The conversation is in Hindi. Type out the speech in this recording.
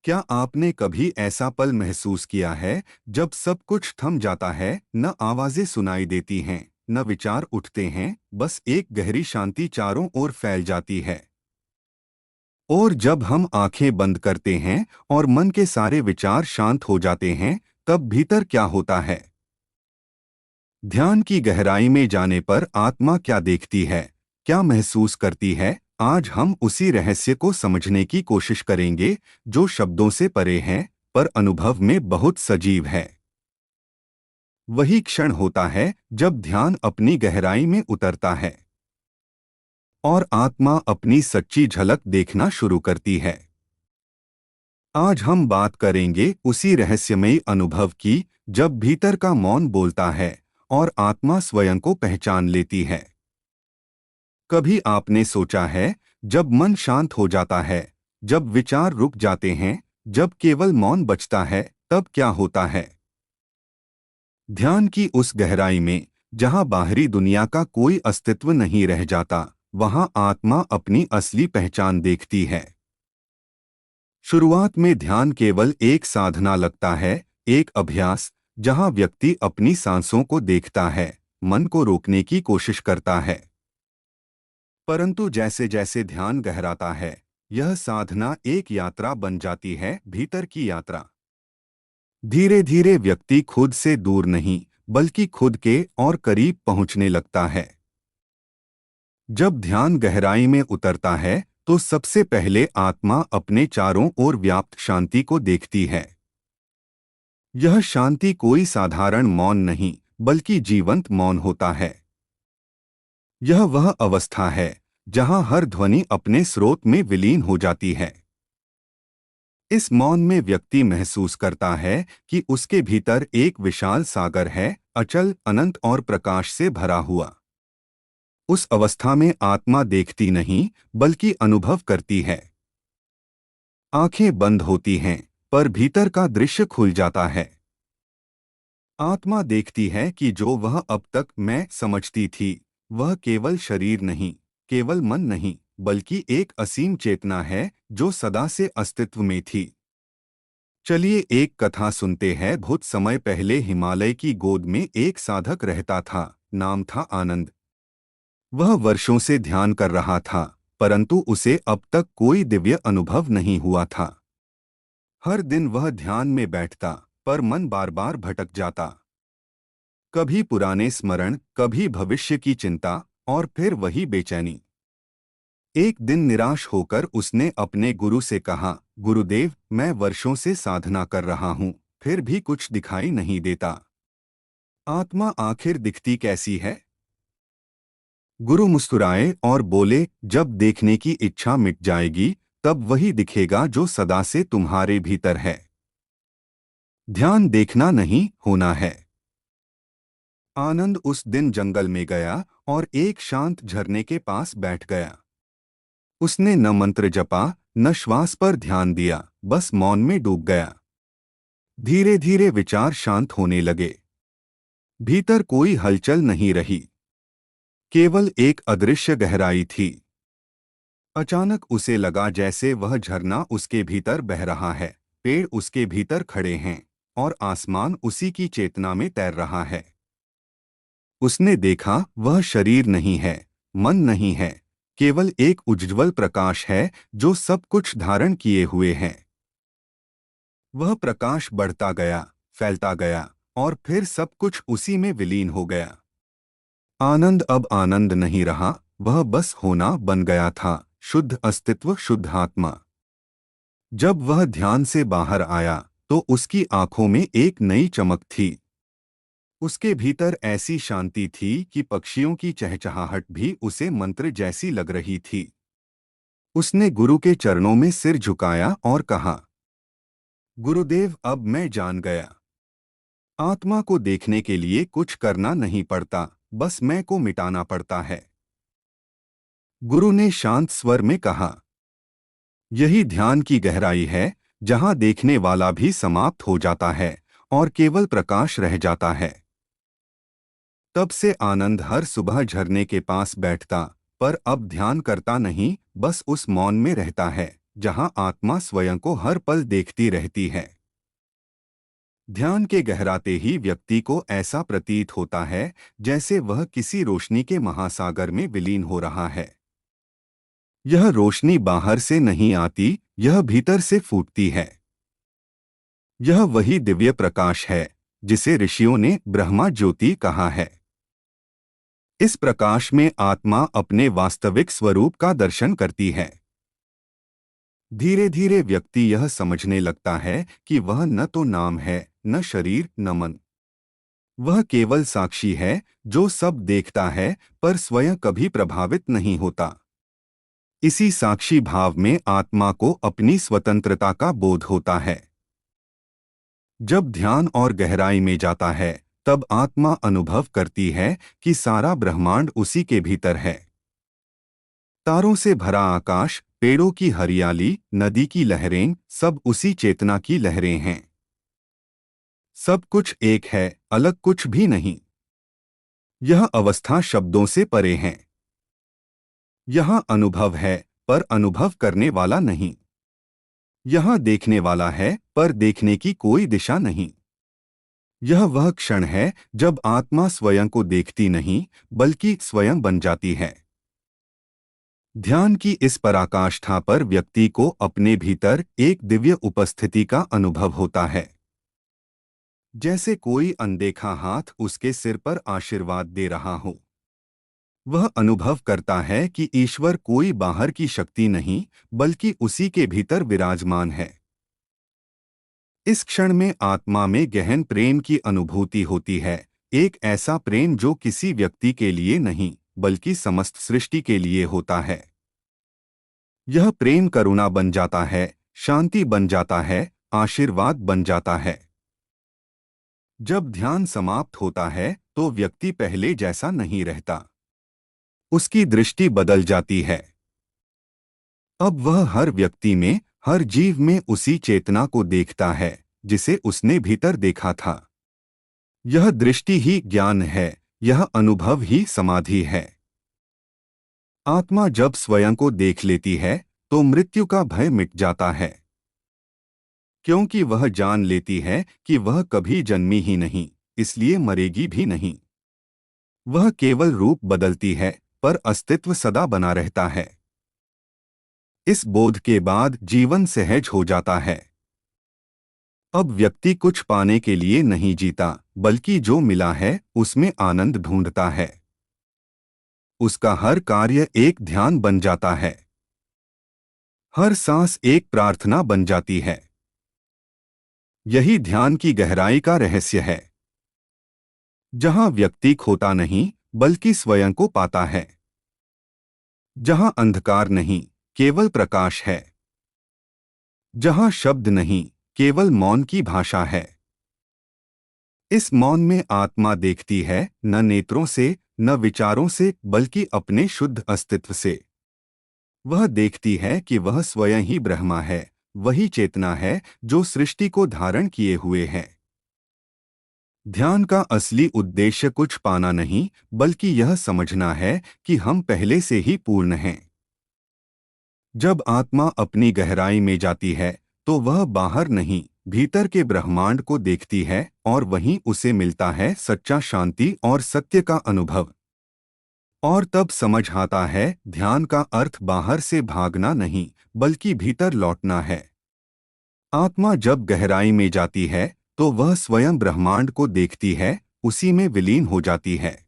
क्या आपने कभी ऐसा पल महसूस किया है जब सब कुछ थम जाता है, न आवाजें सुनाई देती हैं, न विचार उठते हैं, बस एक गहरी शांति चारों ओर फैल जाती है। और जब हम आंखें बंद करते हैं और मन के सारे विचार शांत हो जाते हैं, तब भीतर क्या होता है? ध्यान की गहराई में जाने पर आत्मा क्या देखती है, क्या महसूस करती है? आज हम उसी रहस्य को समझने की कोशिश करेंगे जो शब्दों से परे है, पर अनुभव में बहुत सजीव है। वही क्षण होता है जब ध्यान अपनी गहराई में उतरता है और आत्मा अपनी सच्ची झलक देखना शुरू करती है। आज हम बात करेंगे उसी रहस्यमयी अनुभव की, जब भीतर का मौन बोलता है और आत्मा स्वयं को पहचान लेती है। कभी आपने सोचा है, जब मन शांत हो जाता है, जब विचार रुक जाते हैं, जब केवल मौन बचता है, तब क्या होता है? ध्यान की उस गहराई में, जहां बाहरी दुनिया का कोई अस्तित्व नहीं रह जाता, वहां आत्मा अपनी असली पहचान देखती है। शुरुआत में ध्यान केवल एक साधना लगता है, एक अभ्यास, जहां व्यक्ति अपनी सांसों को देखता है, मन को रोकने की कोशिश करता है। परंतु जैसे जैसे ध्यान गहराता है, यह साधना एक यात्रा बन जाती है, भीतर की यात्रा। धीरे धीरे व्यक्ति खुद से दूर नहीं, बल्कि खुद के और करीब पहुंचने लगता है। जब ध्यान गहराई में उतरता है, तो सबसे पहले आत्मा अपने चारों ओर व्याप्त शांति को देखती है। यह शांति कोई साधारण मौन नहीं, बल्कि जीवंत मौन होता है। यह वह अवस्था है जहां हर ध्वनि अपने स्रोत में विलीन हो जाती है। इस मौन में व्यक्ति महसूस करता है कि उसके भीतर एक विशाल सागर है, अचल, अनंत और प्रकाश से भरा हुआ। उस अवस्था में आत्मा देखती नहीं, बल्कि अनुभव करती है। आंखें बंद होती हैं, पर भीतर का दृश्य खुल जाता है। आत्मा देखती है कि जो वह अब तक मैं समझती थी, वह केवल शरीर नहीं, केवल मन नहीं, बल्कि एक असीम चेतना है जो सदा से अस्तित्व में थी। चलिए एक कथा सुनते हैं। बहुत समय पहले हिमालय की गोद में एक साधक रहता था। नाम था आनंद। वह वर्षों से ध्यान कर रहा था, परंतु उसे अब तक कोई दिव्य अनुभव नहीं हुआ था। हर दिन वह ध्यान में बैठता, पर मन बार बार भटक जाता। कभी पुराने स्मरण, कभी भविष्य की चिंता, और फिर वही बेचैनी। एक दिन निराश होकर उसने अपने गुरु से कहा, गुरुदेव, मैं वर्षों से साधना कर रहा हूँ, फिर भी कुछ दिखाई नहीं देता। आत्मा आखिर दिखती कैसी है? गुरु मुस्कुराए और बोले, जब देखने की इच्छा मिट जाएगी, तब वही दिखेगा जो सदा से तुम्हारे भीतर है। ध्यान देखना नहीं, होना है। आनंद उस दिन जंगल में गया और एक शांत झरने के पास बैठ गया। उसने न मंत्र जपा, न श्वास पर ध्यान दिया, बस मौन में डूब गया। धीरे धीरे विचार शांत होने लगे। भीतर कोई हलचल नहीं रही, केवल एक अदृश्य गहराई थी। अचानक उसे लगा जैसे वह झरना उसके भीतर बह रहा है, पेड़ उसके भीतर खड़े हैं, और आसमान उसी की चेतना में तैर रहा है। उसने देखा, वह शरीर नहीं है, मन नहीं है, केवल एक उज्ज्वल प्रकाश है जो सब कुछ धारण किए हुए है। वह प्रकाश बढ़ता गया, फैलता गया, और फिर सब कुछ उसी में विलीन हो गया। आनंद अब आनंद नहीं रहा, वह बस होना बन गया था, शुद्ध अस्तित्व, शुद्ध आत्मा। जब वह ध्यान से बाहर आया, तो उसकी आंखों में एक नई चमक थी। उसके भीतर ऐसी शांति थी कि पक्षियों की चहचहाहट भी उसे मंत्र जैसी लग रही थी। उसने गुरु के चरणों में सिर झुकाया और कहा, गुरुदेव, अब मैं जान गया। आत्मा को देखने के लिए कुछ करना नहीं पड़ता, बस मैं को मिटाना पड़ता है। गुरु ने शांत स्वर में कहा, यही ध्यान की गहराई है, जहां देखने वाला भी समाप्त हो जाता है और केवल प्रकाश रह जाता है। तब से आनंद हर सुबह झरने के पास बैठता, पर अब ध्यान करता नहीं, बस उस मौन में रहता है, जहां आत्मा स्वयं को हर पल देखती रहती है। ध्यान के गहराते ही व्यक्ति को ऐसा प्रतीत होता है जैसे वह किसी रोशनी के महासागर में विलीन हो रहा है। यह रोशनी बाहर से नहीं आती, यह भीतर से फूटती है। यह वही दिव्य प्रकाश है जिसे ऋषियों ने ब्रह्मा ज्योति कहा है। इस प्रकाश में आत्मा अपने वास्तविक स्वरूप का दर्शन करती है। धीरे धीरे व्यक्ति यह समझने लगता है कि वह न तो नाम है, न शरीर, न मन। वह केवल साक्षी है जो सब देखता है पर स्वयं कभी प्रभावित नहीं होता। इसी साक्षी भाव में आत्मा को अपनी स्वतंत्रता का बोध होता है। जब ध्यान और गहराई में जाता है तब आत्मा अनुभव करती है कि सारा ब्रह्मांड उसी के भीतर है। तारों से भरा आकाश, पेड़ों की हरियाली, नदी की लहरें, सब उसी चेतना की लहरें हैं। सब कुछ एक है, अलग कुछ भी नहीं। यह अवस्था शब्दों से परे है। यहाँ अनुभव है पर अनुभव करने वाला नहीं। यहाँ देखने वाला है पर देखने की कोई दिशा नहीं। यह वह क्षण है जब आत्मा स्वयं को देखती नहीं बल्कि स्वयं बन जाती है। ध्यान की इस पराकाष्ठा पर व्यक्ति को अपने भीतर एक दिव्य उपस्थिति का अनुभव होता है। जैसे कोई अनदेखा हाथ उसके सिर पर आशीर्वाद दे रहा हो। वह अनुभव करता है कि ईश्वर कोई बाहर की शक्ति नहीं बल्कि उसी के भीतर विराजमान है। इस क्षण में आत्मा में गहन प्रेम की अनुभूति होती है, एक ऐसा प्रेम जो किसी व्यक्ति के लिए नहीं बल्कि समस्त सृष्टि के लिए होता है। यह प्रेम करुणा बन जाता है, शांति बन जाता है, आशीर्वाद बन जाता है। जब ध्यान समाप्त होता है तो व्यक्ति पहले जैसा नहीं रहता। उसकी दृष्टि बदल जाती है। अब वह हर व्यक्ति में, हर जीव में उसी चेतना को देखता है जिसे उसने भीतर देखा था। यह दृष्टि ही ज्ञान है, यह अनुभव ही समाधि है। आत्मा जब स्वयं को देख लेती है तो मृत्यु का भय मिट जाता है, क्योंकि वह जान लेती है कि वह कभी जन्मी ही नहीं, इसलिए मरेगी भी नहीं। वह केवल रूप बदलती है पर अस्तित्व सदा बना रहता है। इस बोध के बाद जीवन सहज हो जाता है। अब व्यक्ति कुछ पाने के लिए नहीं जीता बल्कि जो मिला है उसमें आनंद ढूंढता है। उसका हर कार्य एक ध्यान बन जाता है। हर सांस एक प्रार्थना बन जाती है। यही ध्यान की गहराई का रहस्य है, जहां व्यक्ति खोता नहीं बल्कि स्वयं को पाता है। जहां अंधकार नहीं, केवल प्रकाश है। जहां शब्द नहीं, केवल मौन की भाषा है। इस मौन में आत्मा देखती है, न नेत्रों से, न विचारों से, बल्कि अपने शुद्ध अस्तित्व से। वह देखती है कि वह स्वयं ही ब्रह्मा है, वही चेतना है जो सृष्टि को धारण किए हुए है। ध्यान का असली उद्देश्य कुछ पाना नहीं बल्कि यह समझना है कि हम पहले से ही पूर्ण हैं। जब आत्मा अपनी गहराई में जाती है तो वह बाहर नहीं, भीतर के ब्रह्मांड को देखती है और वहीं उसे मिलता है सच्चा शांति और सत्य का अनुभव। और तब समझ आता है ध्यान का अर्थ बाहर से भागना नहीं बल्कि भीतर लौटना है। आत्मा जब गहराई में जाती है तो वह स्वयं ब्रह्मांड को देखती है, उसी में विलीन हो जाती है।